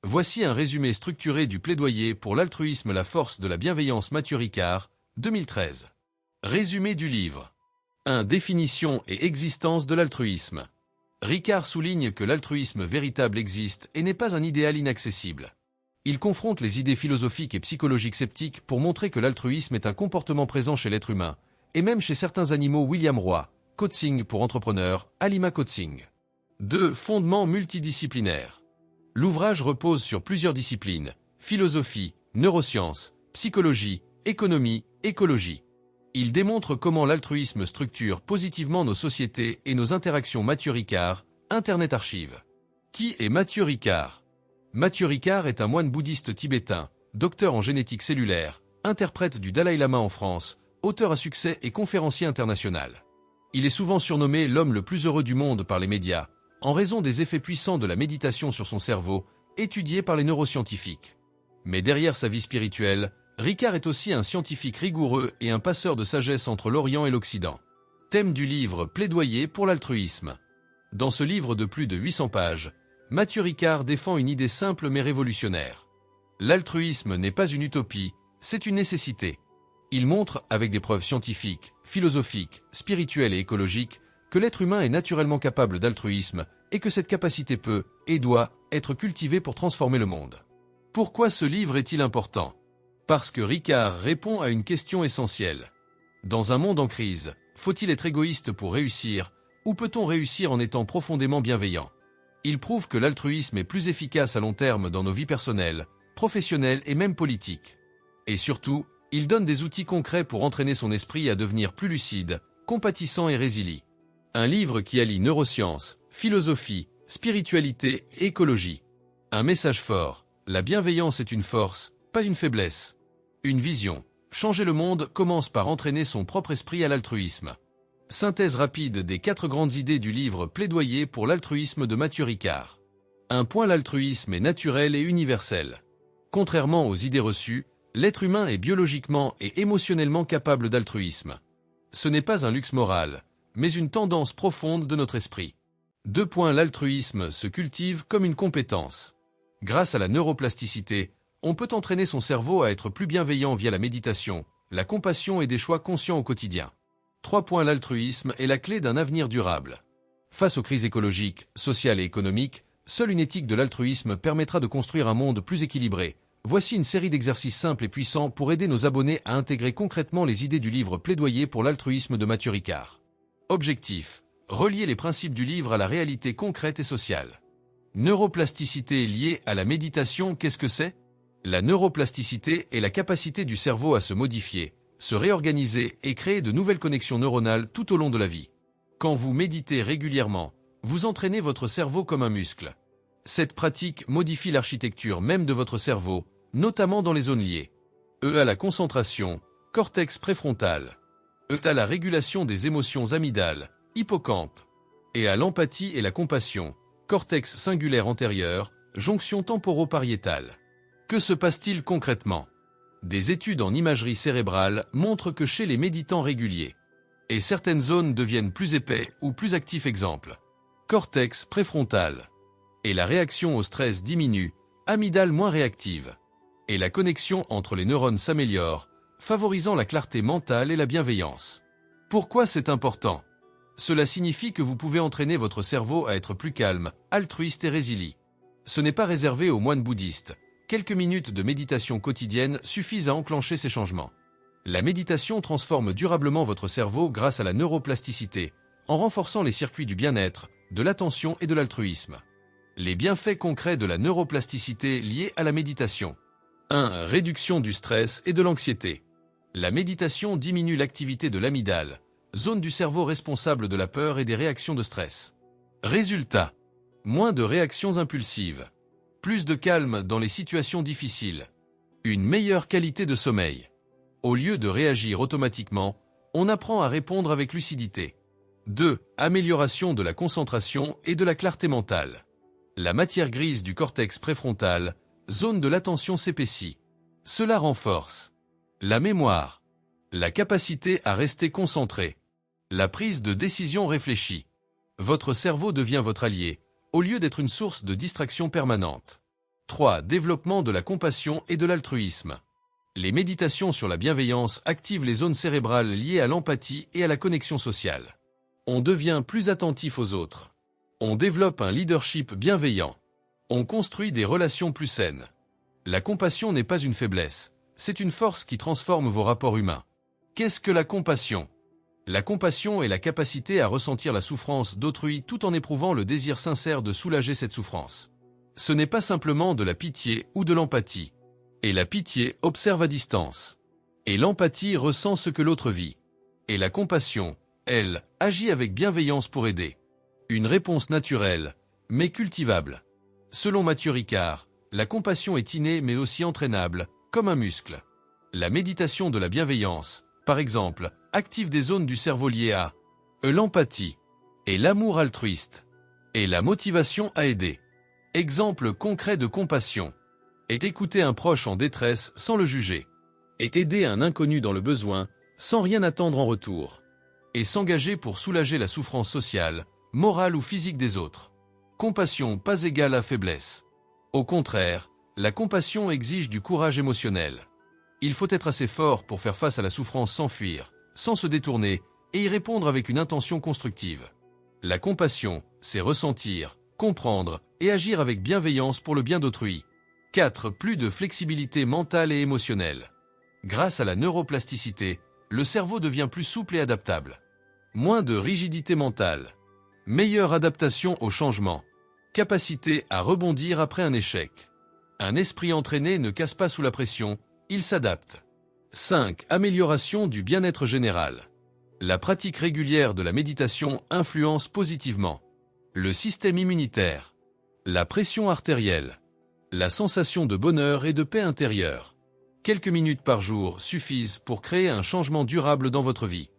Voici un résumé structuré du plaidoyer pour l'altruisme, la force de la bienveillance, Mathieu Ricard, 2013. Résumé du livre. 1. Définition et existence de l'altruisme. Ricard souligne que l'altruisme véritable existe et n'est pas un idéal inaccessible. Il confronte les idées philosophiques et psychologiques sceptiques pour montrer que l'altruisme est un comportement présent chez l'être humain, et même chez certains animaux. William Roy, Coaching pour entrepreneurs, Alima Coaching. 2. Fondement multidisciplinaire. L'ouvrage repose sur plusieurs disciplines, philosophie, neurosciences, psychologie, économie, écologie. Il démontre comment l'altruisme structure positivement nos sociétés et nos interactions. Mathieu Ricard, Internet Archive. Qui est Mathieu Ricard? Mathieu Ricard est un moine bouddhiste tibétain, docteur en génétique cellulaire, interprète du Dalai Lama en France, auteur à succès et conférencier international. Il est souvent surnommé l'homme le plus heureux du monde par les médias, en raison des effets puissants de la méditation sur son cerveau, étudiés par les neuroscientifiques. Mais derrière sa vie spirituelle, Ricard est aussi un scientifique rigoureux et un passeur de sagesse entre l'Orient et l'Occident. Thème du livre Plaidoyer pour l'altruisme. Dans ce livre de plus de 800 pages, Mathieu Ricard défend une idée simple mais révolutionnaire. L'altruisme n'est pas une utopie, c'est une nécessité. Il montre, avec des preuves scientifiques, philosophiques, spirituelles et écologiques, que l'être humain est naturellement capable d'altruisme et que cette capacité peut, et doit, être cultivée pour transformer le monde. Pourquoi ce livre est-il important? Parce que Ricard répond à une question essentielle. Dans un monde en crise, faut-il être égoïste pour réussir, ou peut-on réussir en étant profondément bienveillant? Il prouve que l'altruisme est plus efficace à long terme dans nos vies personnelles, professionnelles et même politiques. Et surtout, il donne des outils concrets pour entraîner son esprit à devenir plus lucide, compatissant et résilient. Un livre qui allie neurosciences, philosophie, spiritualité et écologie. Un message fort, la bienveillance est une force, pas une faiblesse. Une vision, changer le monde commence par entraîner son propre esprit à l'altruisme. Synthèse rapide des 4 grandes idées du livre Plaidoyer pour l'altruisme de Mathieu Ricard. 1. L'altruisme est naturel et universel. Contrairement aux idées reçues, l'être humain est biologiquement et émotionnellement capable d'altruisme. Ce n'est pas un luxe moral, mais une tendance profonde de notre esprit. 2. L'altruisme se cultive comme une compétence. Grâce à la neuroplasticité, on peut entraîner son cerveau à être plus bienveillant via la méditation, la compassion et des choix conscients au quotidien. 3. L'altruisme est la clé d'un avenir durable. Face aux crises écologiques, sociales et économiques, seule une éthique de l'altruisme permettra de construire un monde plus équilibré. Voici une série d'exercices simples et puissants pour aider nos abonnés à intégrer concrètement les idées du livre Plaidoyer pour l'altruisme de Mathieu Ricard. Objectif: relier les principes du livre à la réalité concrète et sociale. Neuroplasticité liée à la méditation, qu'est-ce que c'est? La neuroplasticité est la capacité du cerveau à se modifier, se réorganiser et créer de nouvelles connexions neuronales tout au long de la vie. Quand vous méditez régulièrement, vous entraînez votre cerveau comme un muscle. Cette pratique modifie l'architecture même de votre cerveau, notamment dans les zones liées. À la concentration, cortex préfrontal. À la régulation des émotions, amygdale, hippocampe. Et à l'empathie et la compassion, cortex singulaire antérieur, jonction temporopariétale. Que se passe-t-il concrètement? Des études en imagerie cérébrale montrent que chez les méditants réguliers, et certaines zones deviennent plus épais ou plus actifs. Exemple, cortex préfrontal. Et la réaction au stress diminue, amygdale moins réactive. Et la connexion entre les neurones s'améliore, favorisant la clarté mentale et la bienveillance. Pourquoi c'est important? Cela signifie que vous pouvez entraîner votre cerveau à être plus calme, altruiste et résilient. Ce n'est pas réservé aux moines bouddhistes. Quelques minutes de méditation quotidienne suffisent à enclencher ces changements. La méditation transforme durablement votre cerveau grâce à la neuroplasticité, en renforçant les circuits du bien-être, de l'attention et de l'altruisme. Les bienfaits concrets de la neuroplasticité liés à la méditation. 1. Réduction du stress et de l'anxiété. La méditation diminue l'activité de l'amygdale, zone du cerveau responsable de la peur et des réactions de stress. Résultat: moins de réactions impulsives. Plus de calme dans les situations difficiles. Une meilleure qualité de sommeil. Au lieu de réagir automatiquement, on apprend à répondre avec lucidité. 2. Amélioration de la concentration et de la clarté mentale. La matière grise du cortex préfrontal, zone de l'attention, s'épaissit. Cela renforce la mémoire, la capacité à rester concentré, la prise de décision réfléchie. Votre cerveau devient votre allié, au lieu d'être une source de distraction permanente. 3. Développement de la compassion et de l'altruisme. Les méditations sur la bienveillance activent les zones cérébrales liées à l'empathie et à la connexion sociale. On devient plus attentif aux autres. On développe un leadership bienveillant. On construit des relations plus saines. La compassion n'est pas une faiblesse, c'est une force qui transforme vos rapports humains. Qu'est-ce que la compassion ? La compassion est la capacité à ressentir la souffrance d'autrui tout en éprouvant le désir sincère de soulager cette souffrance. Ce n'est pas simplement de la pitié ou de l'empathie. Et la pitié observe à distance. Et l'empathie ressent ce que l'autre vit. Et la compassion, elle, agit avec bienveillance pour aider. Une réponse naturelle, mais cultivable. Selon Mathieu Ricard, la compassion est innée mais aussi entraînable, comme un muscle. La méditation de la bienveillance, par exemple, active des zones du cerveau liées à l'empathie et l'amour altruiste et la motivation à aider. Exemple concret de compassion est écouter un proche en détresse sans le juger, est aider un inconnu dans le besoin sans rien attendre en retour, et s'engager pour soulager la souffrance sociale, morale ou physique des autres. Compassion pas égale à faiblesse. Au contraire, la compassion exige du courage émotionnel. Il faut être assez fort pour faire face à la souffrance sans fuir, sans se détourner, et y répondre avec une intention constructive. La compassion, c'est ressentir, comprendre et agir avec bienveillance pour le bien d'autrui. 4. Plus de flexibilité mentale et émotionnelle. Grâce à la neuroplasticité, le cerveau devient plus souple et adaptable. Moins de rigidité mentale. Meilleure adaptation au changement. Capacité à rebondir après un échec. Un esprit entraîné ne casse pas sous la pression, il s'adapte. 5. Amélioration du bien-être général. La pratique régulière de la méditation influence positivement le système immunitaire, la pression artérielle, la sensation de bonheur et de paix intérieure. Quelques minutes par jour suffisent pour créer un changement durable dans votre vie.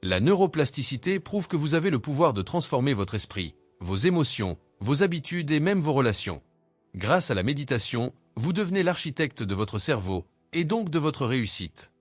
La neuroplasticité prouve que vous avez le pouvoir de transformer votre esprit, vos émotions, vos habitudes et même vos relations. Grâce à la méditation, vous devenez l'architecte de votre cerveau et donc de votre réussite.